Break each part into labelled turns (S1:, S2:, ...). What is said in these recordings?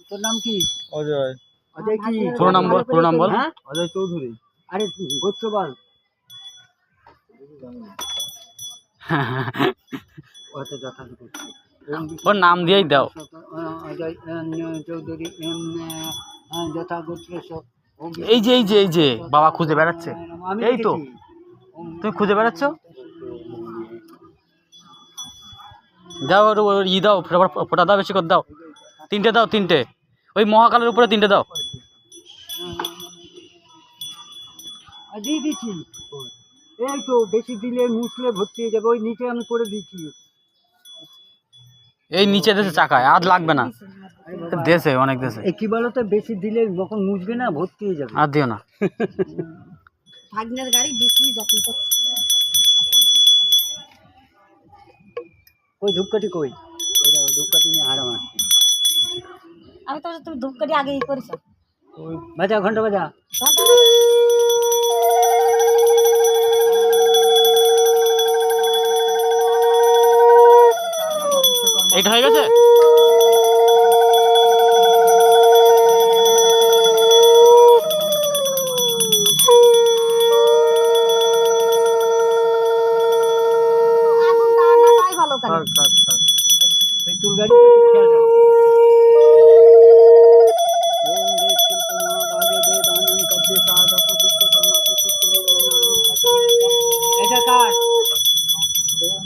S1: তোর নাম কি?
S2: অজয়।
S1: অজয় কি?
S3: পুরো নাম বল, পুরো নাম বল।
S1: হ্যাঁ,
S2: অজয় চৌধুরী।
S1: আরে গোত্র বল। ওতে যথাযথ
S3: ওর নাম দিয়েই দাও।
S1: অজয় চৌধুরী যথা গোত্র সব।
S3: এই যে বাবা খুঁজে বেড়াচ্ছে, এই তো তুমি খুঁজে বেড়াচ্ছ। দাও ওর দাও, ফোটা দাও, বেশি করে দাও, 3টে দাও, 3টে। ওই মহাকালের উপরে 3টে দাও।
S1: দিয়ে দিচ্ছি। এই তো বেশি দিলে মুছলে ভর্তি হয়ে যাবে, ওই নিচে আমি করে দিচ্ছি।
S3: এই নিচে দেশে চাকায় আর লাগবে না, দেশে অনেক দেশে।
S1: কি বলতো, বেশি দিলে যখন মুছবে না ভর্তি হয়ে যাবে।
S3: আর দিও না।
S4: ভাগ্নের গাড়ি বেশি যত্ন করছে।
S1: কই ধূপকাঠি কই? ওই দেখো ধূপকাঠি নিয়ে হারাম আসছে।
S4: আমি তো তুমি ধূপকাঠি আগেই করেছো।
S1: ওই বাজা, ঘন্টা বাজা।
S3: এইটা হয়ে গেছে।
S4: আগুন দেওয়ার না তাই ভালো কাজ।
S1: এই তোর গাড়ি খেয়াল রাখ। ওম দেব শিল্প মহাভাগে দেব আনন্দ কদ্দে সাধক বিশ্বকর্মা প্রতিষ্ঠিত নাম কাজ। এটা কাট। ওম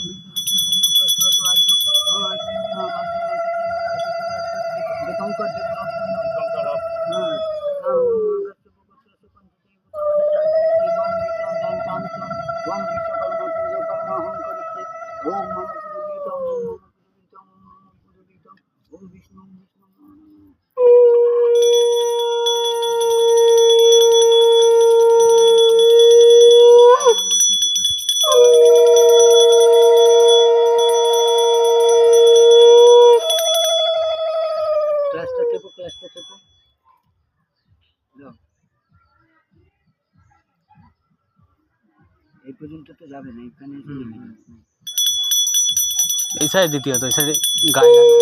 S1: ক্লাসটা টেপো। এই পর্যন্ত তো যাবে না, এখানে
S3: এই সাইড দ্বিতীয়ত, এই সাইডে গায়ে লাগে।